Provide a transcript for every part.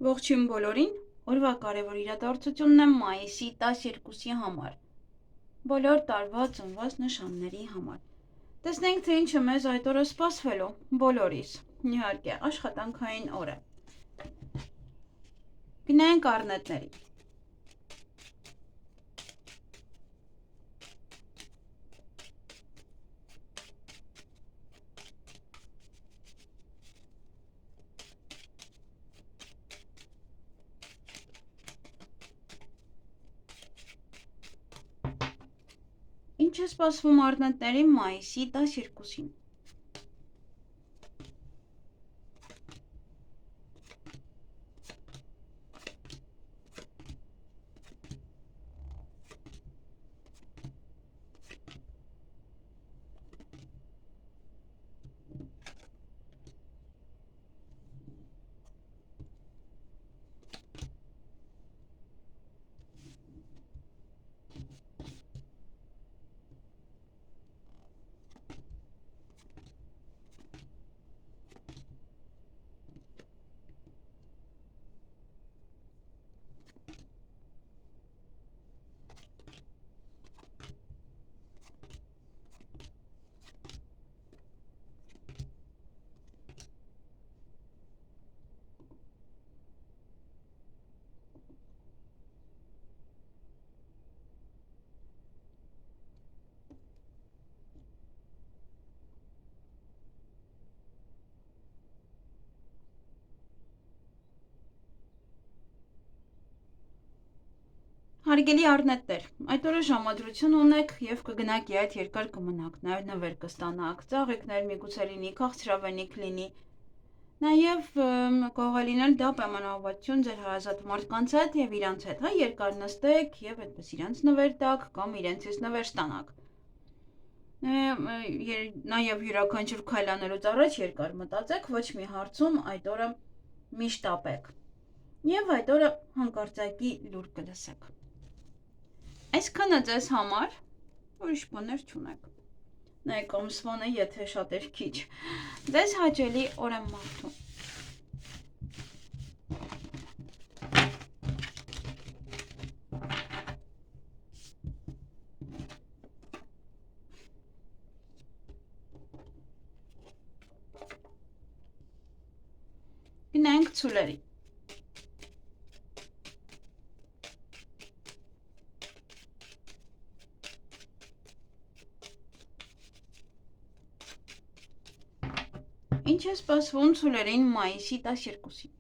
Ողջույն բոլորին, օրվա կարևոր իրադարձությունն է մայիսի 12-ի համար, բոլոր տարվա ծնված նշանների համար։ Տեսնենք, թե ինչը մեզ այդ օրը սպասվելու, բոլորիս, իհարկե, աշխատանքային օր է։ Գնանք առնետների։ Ինչ է սպասվում առնետներին մայիսի 12-ին։ Հարգելի առնետներ, այդ օրը ժամադրություն ունեք եւ կգնաք իդ երկար կմնաք, նաեւ նվեր կստանաք, ծաղիկներ, միգուցե լինի, քաղցրավենիք լինի, նաեւ կարող է լինել դա պայմանավորվածություն ձեր հարազատ մարդկանց հետ եւ իրանց հետ, հա, երկար նստեք եւ այդպես իրանց նվեր տաք կամ իրենցից նվեր ստանաք։ Նաեւ յուրաքանչյուր քայլանելուց առաջ երկար մտածեք, ոչ մի հարցում այդ օրը մի շտապեք։ Եվ այդ օրը հանկարծակի լուր կլսեք։ Այսքանը ձեզ համար, ուրիշ բաներ չունեք։ Նայեք ամսվանը, եթե շատ էր քիչ։ Ձեզ հաճելի օր եմ մաղթում։ Գնանք ցուլերի։ Ինչ է սպասվում ցուլերին մայիսի 12-ին։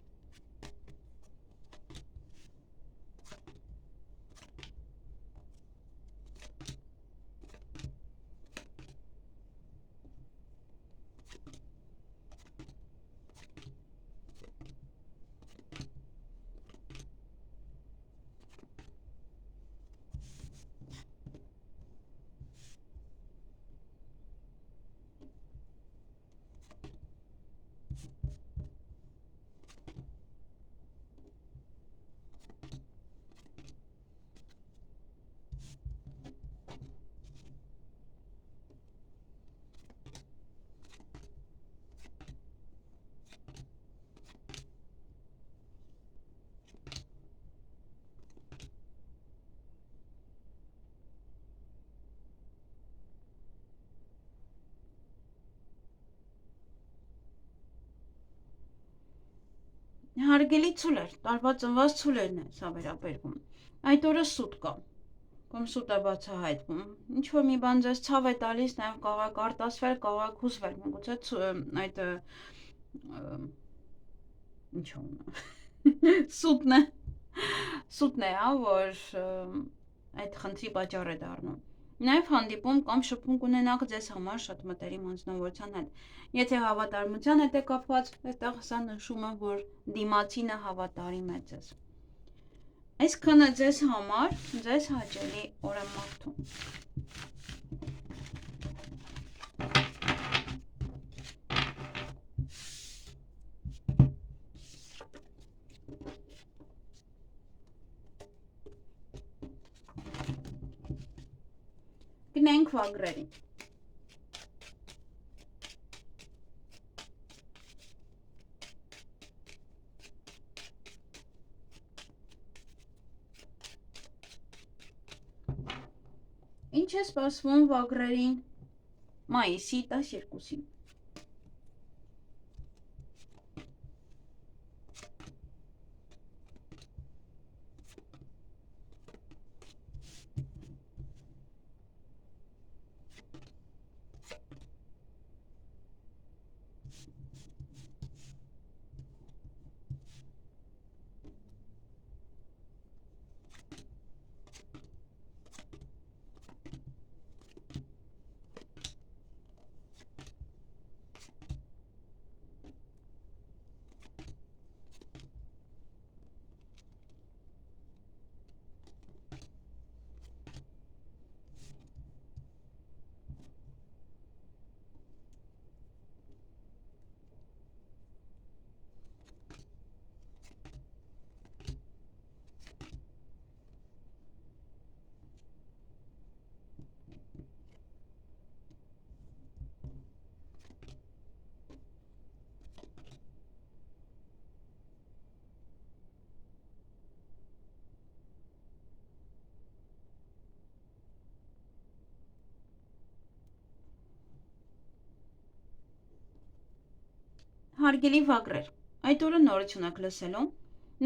Հարգելի ցուլեր, տարվա ծնված ցուլերն է սա վերաբերվում։ Այդ օրը սուտ կա։ Կամ սուտ է բացահայտվում։ Ինչ որ մի բան ձեզ ցավ է տալիս, նաև կարող է արտասվել, կարող է հուզվել։ Միգուցե այդ ինչ ունը։ Սուտն է։ Սուտն է, հա, որ այդ խնդրի պատճառ է դառնում։ Նաև հանդիպում կամ շփում կունենաք ձեզ համար շատ մտերիմ անձնավորության հետ։ Եթե հավատարմության հետ է կապված, այդտեղ սա նշում է, որ դիմացինը հավատարիմ է ձեզ։ Այսքանը ձեզ համար, ձեզ հաճելի օր եմ մաղթում։ Գնանք վագրերին։ Ինչ է սպասվում վագրերին մայիսի 12-ին։ Հարգելի վագրեր, այդ օրը նորություն եք լսելու,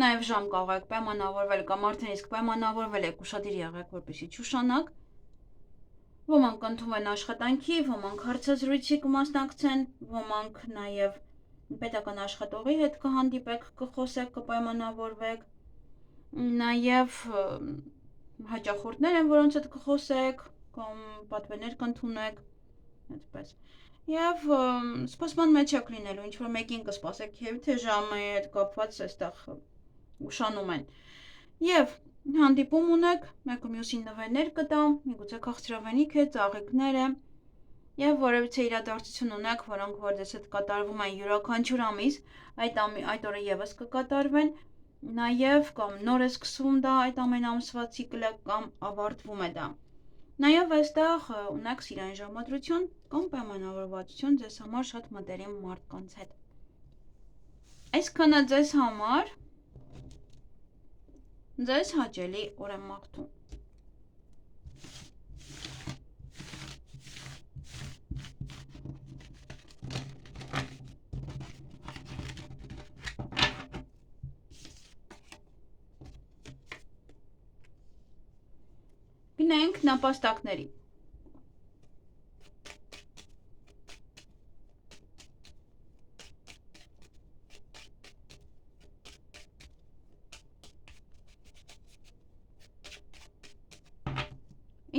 նաև ժամ կարող եք պայմանավորվել կամ արդեն իսկ պայմանավորվել եք ուշադիր եղեք, որպեսզի չուշանաք։ Ոմանք ընդունվեն աշխատանքի, ոմանք հարցազրույցի կմասնակցեն, ոմանք նաև պետական աշխատողի հետ կհանդիպեք, կխոսեք, կպայմանավորվեք, նաև հաճախորդներ են, որոնց հետ կխոսեք, կամ պատվերներ կընդունեք, այդպես։ Եվ սպասման մեջ եք լինելու, ինչ-որ մեկին կսպասեք, և թե ժամի հետ կապված այստեղ ուշանում են։ Եվ հանդիպում ունեք, մեկը մյուսին նվերներ կտա, միգուցե քաղցրավենիք է, ծաղիկներ է, և որևիցե իրադարձություն ունեք, որոնք որ ձեզ հետ կատարվում են յուրաքանչյուր ամիս, այդ օրը ևս կկատարվեն, նաև կամ նոր է սկսվում դա այդ ամեն ամսվա ցիկլը կամ ավարտվում է դա։ Նաև այստեղ ունեք սիրային ժամադրություն կամ պայմանավորվածություն ձեզ համար շատ մտերիմ մարդկանց հետ։ Այսքանը ձեզ համար ձեզ հաճելի օր եմ մաղթում։ Գնանք նապաստակների։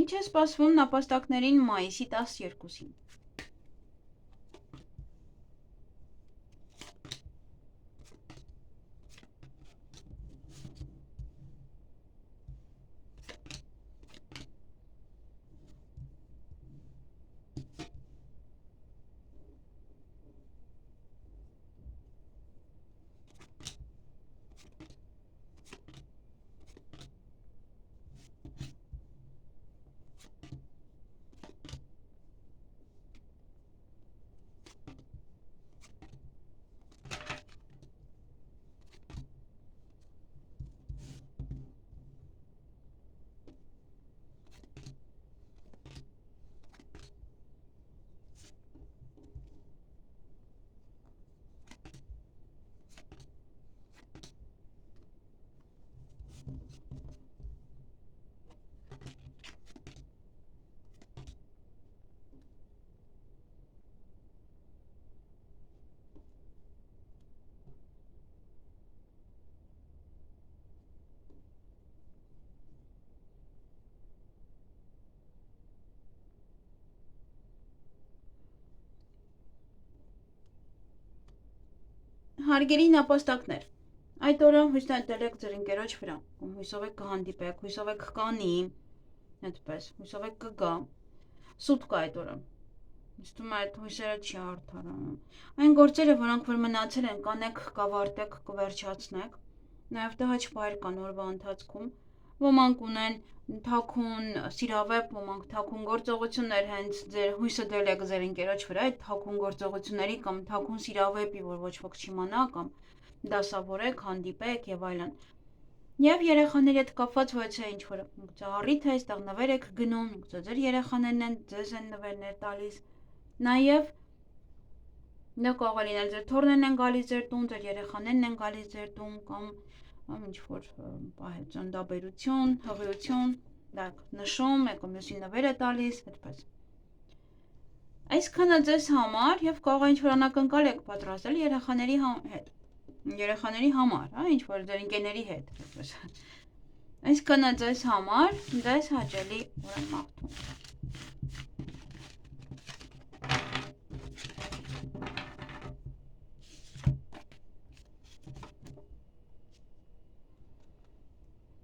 Ինչ է սպասվում նապաստակներին մայիսի 12-ին։ Հարգելի նապաստակներ, այդ օրը հույս տալեք ձեր ընկերոջ վրա, կամ հույսով եք կհանդիպեք, հույսով եք կանի, այդպես, հույսով եք կգա, սուտ կա այդ օրը, իստում այդ հույսերը չի արդարանում, այն գործերը, որոնք որ մնացել են, կանեք, կավարտեք, կվերջացնեք, նաև տհաճ պահեր կան օրվա ընթացքում, ոմանք ունեն թաքուն սիրավեպ, ոմանք թաքուն գործողություններ, հենց ձեր հույսը դրել եք ձեր ընկերոջ վրա, այդ թաքուն գործողությունների կամ թաքուն սիրավեպի, որ ոչ ոք չիմանա կամ դասավորեք, հանդիպեք եւ այլն։ Եվ երեխաների հետ կապված ոչ է ինչ-որ առիթ է, այստեղ նվեր եք գնում, միգուցե ձեր երեխաներն են, ձեզ են նվերներ տալիս, նաև դա կարող է լինել ձեր թոռներն են գալիս ձեր տուն, ձեր երեխաներն են գալիս ձեր տուն, կամ ինչ-որ ծննդաբերություն, հղիություն, դա նշում, մեկը մյուսին նվեր է տալիս, այդպես։ Այսքանը ձեզ համար և կարող է ինչ-որ անակնկալ եք պատրաստել երեխաների համար, ինչ-որ ձեր ընկերների հետ, այդպես։ Այսքանը ձեզ համար, ձեզ հաճելի օր եմ մաղթում։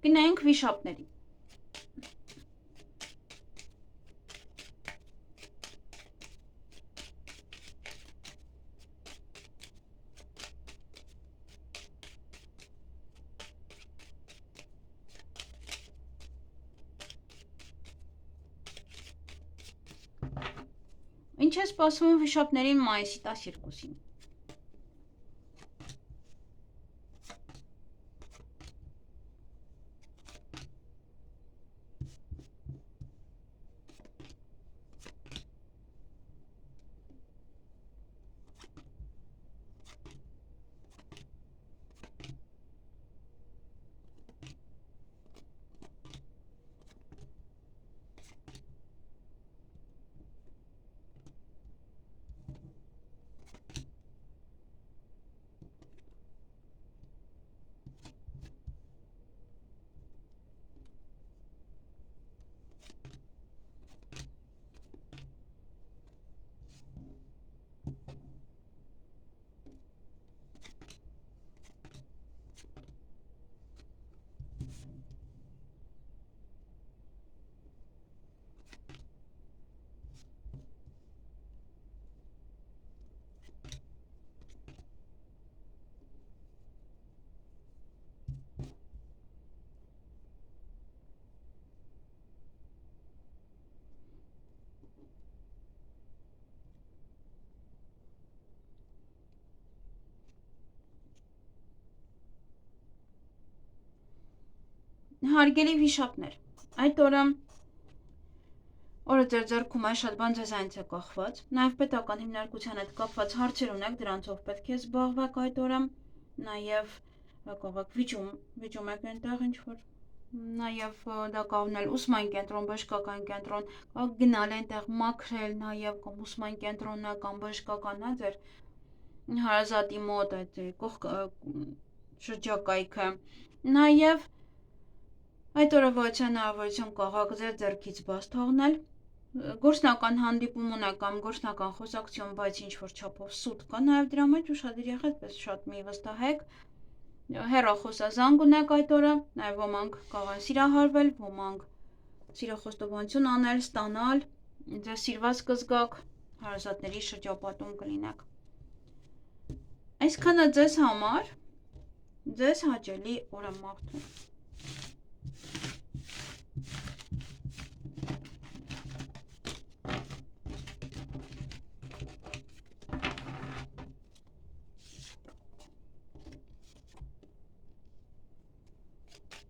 Գնայինք վիշապների։ Ինչ է սպասվում վիշապներին մայիսի 12-ին։ Հարգելի վիշապներ, այդ օրը ձեր ձեռքում է շատ բան ձեզանից է կախված, նաև պետական հիմնարկության հետ կապված հարցեր ունեք, դրանցով պետք է զբաղվեք այդ օրը, նաև կարող եք վիճում եք այնտեղ ինչ-որ, նաև դա կարող լինել ուսման կենտրոն, բժշկական կենտրոն, կարող գնալ այնտեղ մաքրել նաև կամ ուսման կենտրոնը կամ բժշկական ձեր հարազատի մոտ այդ շրջակայքը, նաև այդ օրը ոչնչի հնարավորություն կարող եք ձեր ձեռքից բաց թողնել, գործնական հանդիպում ունեք կամ գործնական խոսակցություն, բայց ինչ-որ չափով սուտ կա նաև դրա մեջ, ուշադիր եղեք, այդպես շատ մի վստահեք, հեռախոսազանգ ունեք այդ օրը, նաև ոմանք կարող են սիրահարվել, ոմանք սիրոխոստովանություն անել, ստանալ, ձեզ սիրված կզգաք, հարազատների շրջապատում կլինեք։ Այսքանը ձեզ համար, ձեզ հաճելի օր եմ մաղթում։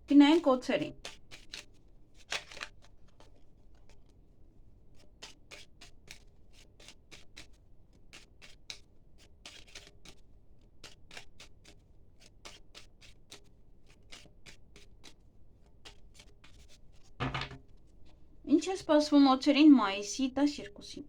Գնայինք օձերին։ Ինչ է սպասվում օձերին մայիսի 12-ին։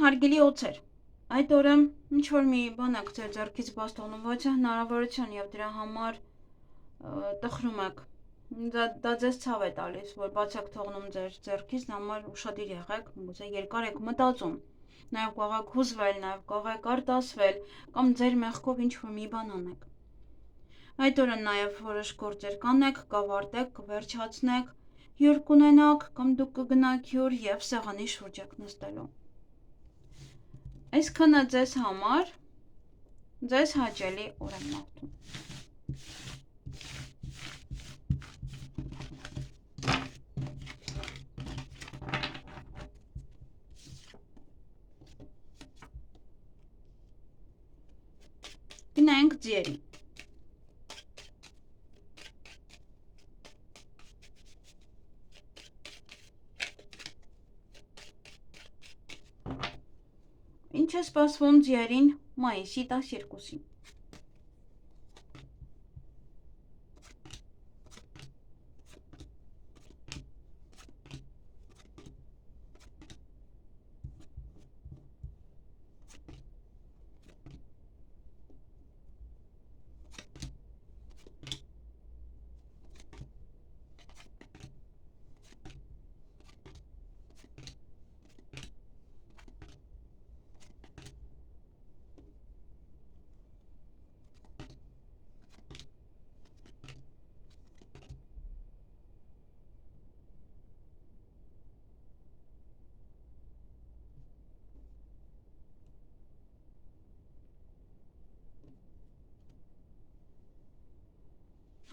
Հարգելի օձեր, այդ օրը ինչ-որ մի բան եք ձեր ձեռքից բաց թողնում, ոչ հնարավորություն և դրա համար տխրում եք, դա ձեզ ցավ է տալիս, որ բաց եք թողնում ձեր ձեռքից, դրա համար ուշադիր եղեք, գուցե երկար եք մտածում, նաև կարող եք հուզվել, նաև կարող եք արտասվել, կամ ձեր մեղքով ինչ-որ մի բան անեք։ Այդ օրը նաև որոշ գործեր կանեք, կավարտեք, կվերջացնեք, հյուր կունենաք, կամ դուք կգնաք հյուր և սեղանի շուրջ եք նստելու։ Այսքանը ձեզ համար ձեզ հաճելի օր եմ մաղթում։ Գնանք ձիերի։ Ինչ է սպասվում ձիերին մայիսի 12-ին։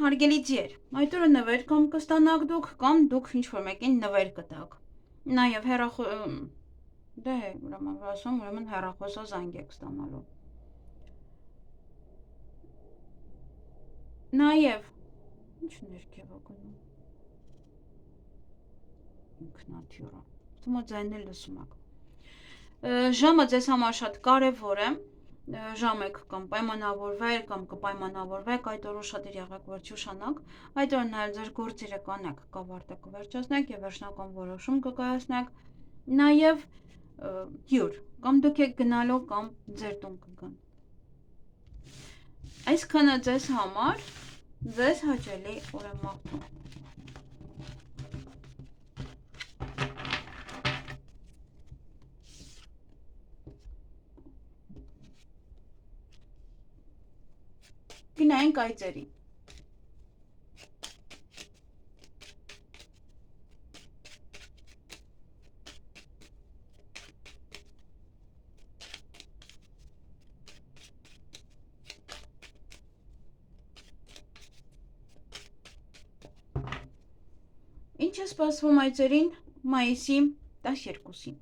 Հարգելի ձիեր, այդ օրը նվեր կամ կստանաք դուք, կամ դուք ինչ-որ մեկին նվեր կտաք։ Նաև ուրեմն հեռախոսազանգ եք ստանալու։ Նաև ինչ ներքև է գնում։ Ինքնաթիռը։ Թվում է ձայնն էլ լսում եք։ Ժամը ձեզ համար շատ կարևոր է։ Ժամ եք կամ պայմանավորվել կամ կպայմանավորվեք, այդ օր ուշադիր եղեք, որ չուշանաք, այդ օր նաև ձեր գործերը կանեք, կավարտեք, կվերջացնեք և վերջնական որոշում կկայացնեք, նաև հյուր, կամ դուք եք գնալու կամ ձեր տուն կգան։ Այսքանը ձեզ համար ձեզ հաճելի օր եմ մաղթում։ Գնանք այծերի։ Ինչ է սպասվում այծերին մայիսի 12-ին։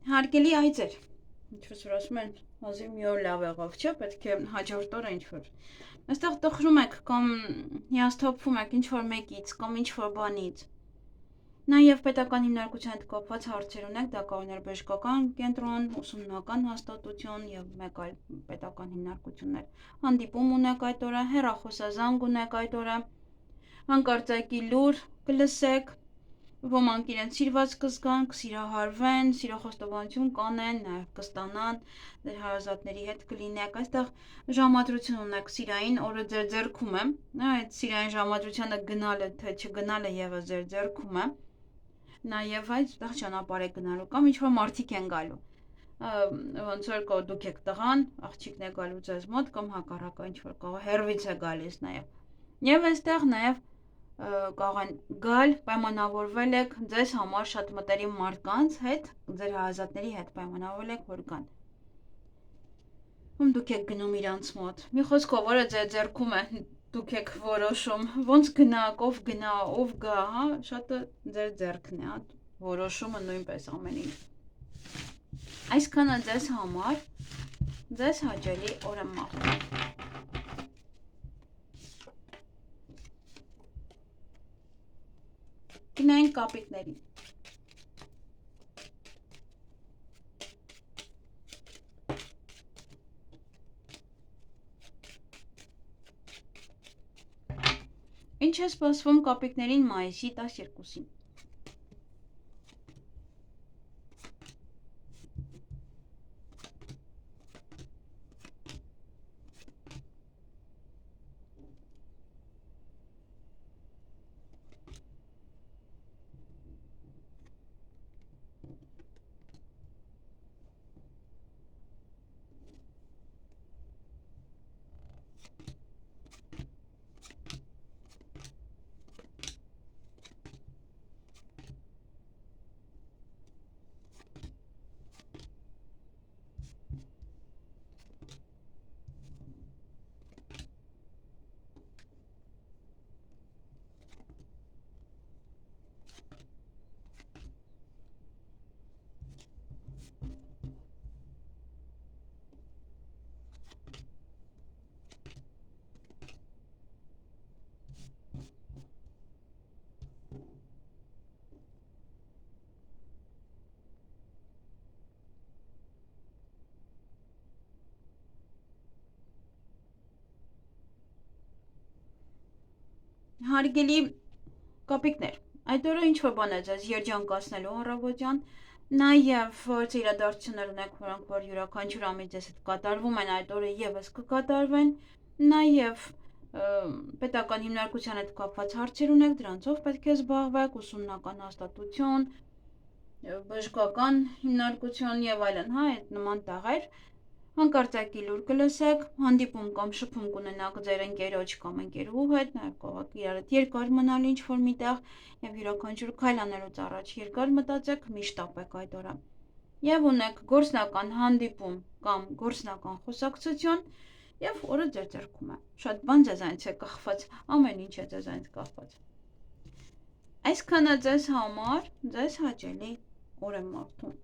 Հարգելի այծեր, ինչ-որ որ ասում են, հազիվ մի օր լավ եղավ, չէ՞, պետք է հաջորդ օրը ինչ-որ։ Այստեղ տխրում եք կամ հիասթափվում եք ինչ-որ մեկից կամ ինչ-որ բանից։ Նաև պետական հիմնարկության հետ կապված հարցեր ունեք, դա կարող է բժշկական կենտրոն, ուսումնական հաստատություն և մեկ այլ պետական հիմնարկություններ։ Հանդիպում ունեք այդ օրը, հեռախոսազանգ ունեք այդ օրը, հանկարծակի լուր կլսեք, Ոմանք իրենց սիրված կզգան, կսիրահարվեն, սիրոխոստովանություն կանեն, նաև կստանան, ձեր հարազատների հետ կլինեք, այստեղ ժամադրություն ունեք սիրային օրը ձեր ձեռքում է, այդ սիրային ժամադրությանը գնալը թե չգնալը եւս ձեր ձեռքում է, նաև այստեղ ճանապարհ է գնալու կամ ինչ-որ մարդիկ են գալու, ոնց որ դուք եք տղան, աղջիկն է գալու ձեզ մոտ կամ հակառակը ինչ-որ կողը հեռվից է գալիս նաև, եւ այստեղ նաև կարող են գալ, պայմանավորվել եք ձեզ համար շատ մտերիմ մարդկանց հետ, ձեր հարազատների հետ պայմանավորվել եք, որ գան։ Ում դուք եք գնում իրանց մոտ։ Մի խոսքով, որը ձեր ձեռքում է, դուք եք որոշում, ոնց գնաք, ով գա, հա, շատը ձեր ձեռքն է, հա, որոշումը նույնպես ամեն ինչ։ Այսքանը ձեզ համար, ձեզ հաճելի օր եմ մաղթում։ Գնային կապիկներին։ Ինչ է սպասվում կապիկներին մայիսի 12-ին։ Հարգելի կապիկներ, այդ օրը ինչ-որ բան է ձեզ երջանկացնելու առավոտյան, նաև որց իրադարձություններ ունեք, որոնք որ յուրաքանչյուր ամիս ձեզ հետ կատարվում են, այդ օրը եւս կկատարվեն, նաև պետական հիմնարկության հետ կապված հարցեր ունեք, դրանցով պետք է զբաղվեք, ուսումնական հաստատություն, բժշկական հիմնարկություն եւ այլն, հա, այդ նման տաղեր, հանկարծակի լուր կլսեք, հանդիպում կամ շփում կունենաք ձեր ընկերոջ կամ ընկերուհու հետ, նաև կարող եք իրար հետ երկար մնալ ինչ-որ միտեղ եւ յուրաքանչյուր քայլ անելուց առաջ երկար մտածեք, միշտ ապեք այդ օրը։ Եվ ունեք գործնական հանդիպում կամ գործնական խոսակցություն եւ օրը ձեր ձեռքում է։ Շատ բան ձեզանից է կախված, ամեն ինչ է ձեզանից կախված։ Այսքանը ձեզ համար, ձեզ հաճելի օր եմ մաղթում։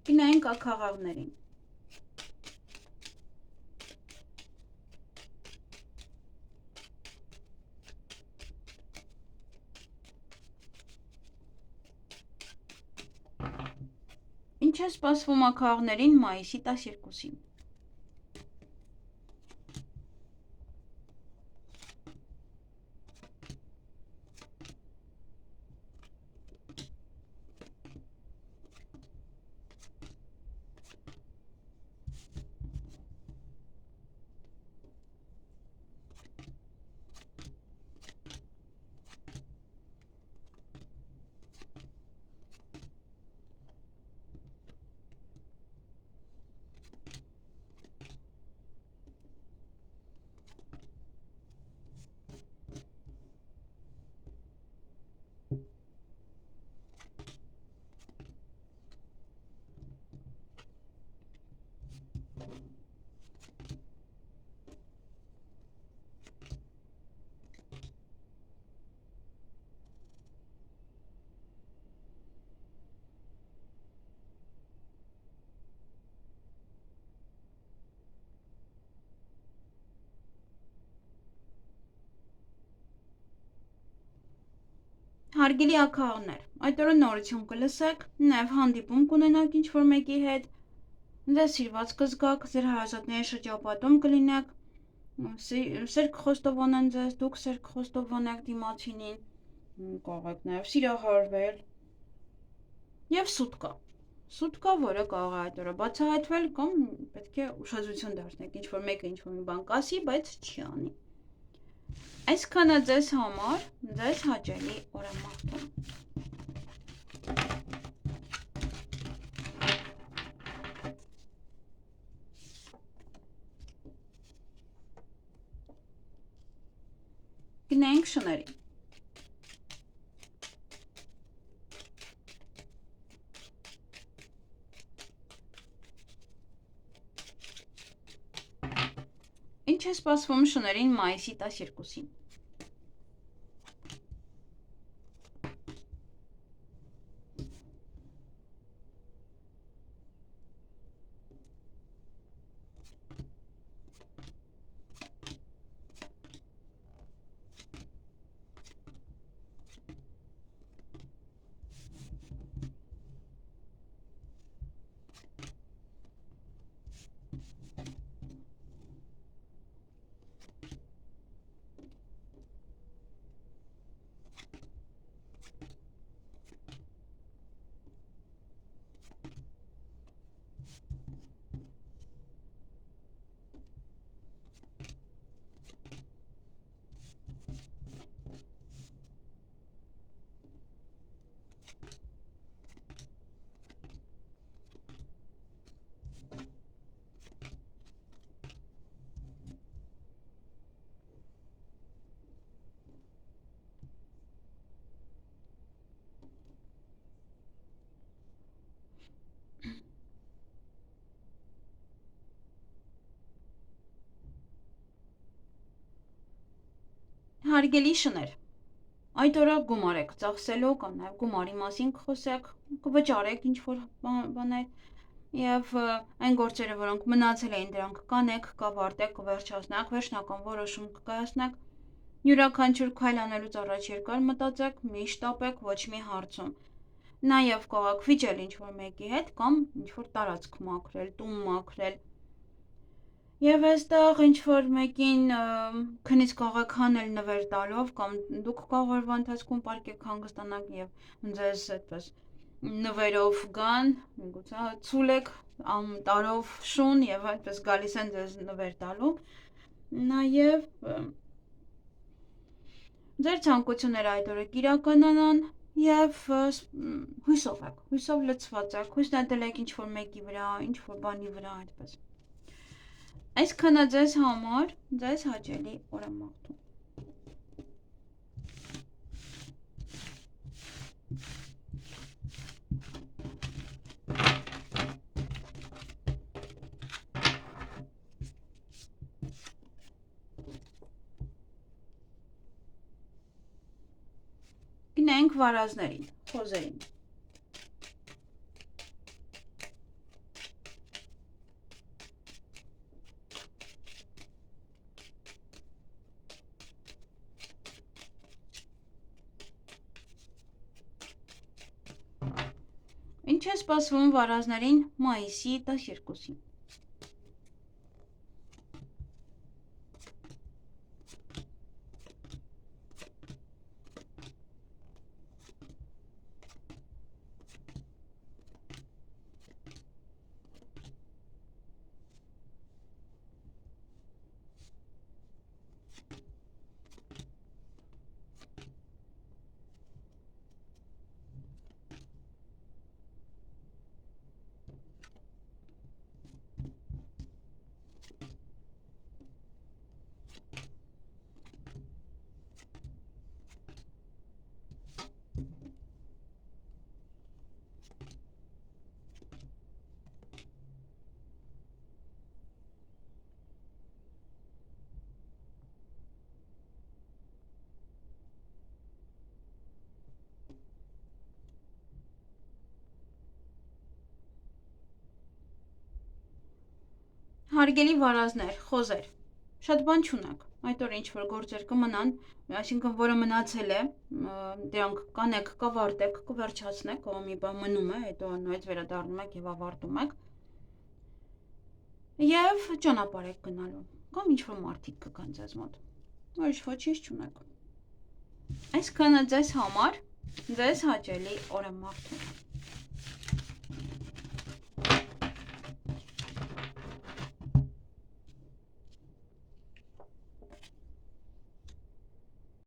Գնային կաքաղաղներին։ Ինչ է սպասվում աքաղաղներին մայիսի 12-ին։ Հարգելի ակահողներ, այդ օրը նորություն կլսեք, նաև հանդիպում կունենաք ինչ-որ մեկի հետ, ձեզ սիրված կզգաք, ձեր հարազատների շրջապատում կլինեք, սերկ խոստովանեն ձեզ, դուք սերկ խոստովանեք դիմացինին, կարող եք նաև սիրահարվել, և սուտ կա, որը կարող է այդ օրը բացահայտվել, կամ պետք է ուշադրություն դարձնեք, ինչ-որ մեկը ինչ-որ մի բան կասի, բայց չի անի։ Այսքանը ձեզ համար, ձեզ հաճելի օր եմ մաղթում։ Գնայինք շներին։ Ինչ է սպասվում շներին մայիսի 12-ին։ Հարգելի շներ, այդ օրը գումար եք ծախսելու, կամ նաև գումարի մասին կխոսեք, կվճարեք ինչ-որ բաներ, և այն գործերը, որոնք մնացել էին, դրանք կանեք, կավարտեք, կվերջացնեք, վերջնական որոշում կկայացնեք, յուրաքանչյուր քայլ անելուց առաջ երկար մտածեք, մի շտապեք, ոչ մի հարցում, նաև կարող եք վիճել ինչ-որ մեկի հետ, կամ ինչ-որ տարածք մաքրել, տուն մաքրել, և այստեղ ինչ-որ մեկին քնից կարող եք հանել նվեր տալով, կամ դուք կարող օրվա ընթացքում պարկեք հանգստանաք և ձեզ այդպես նվերով գան, միգուցե ցուլ եք, տարով շուն և այդպես գալիս են ձեզ նվեր տալու, նաև ձեր ցանկությունները այդ օրը կիրականանան և հույսով եք, հույսով լցված եք, հույս նետել եք ինչ-որ մեկի վրա, ինչ-որ բանի վրա, այդպես։ Այսքանը ձեզ համար, ձեզ հաճելի օր եմ մաղթում։ Գնայինք վարազներին, խոզերին։ Ինչ է սպասվում վարազներին մայիսի 12-ին։ Հարգելի վարազներ, խոզեր, շատ բան չունեք, այդ օր ինչ որ գործեր կմնան, այսինքն որը մնացել է, դրանք կանեք, կավարտեք, կվերջացնեք, ով մի բան մնում է, հետո նույնպես վերադառնում եք եւ ավարտում եք։ Եվ ճանապարհ եք գնալու, կամ ինչ որ մարդիկ կգան ձեզ մոտ, ոչ ոչինչ չունեք։ Այսքանը ձեզ համար, ձեզ հաճելի օր եմ մաղթում։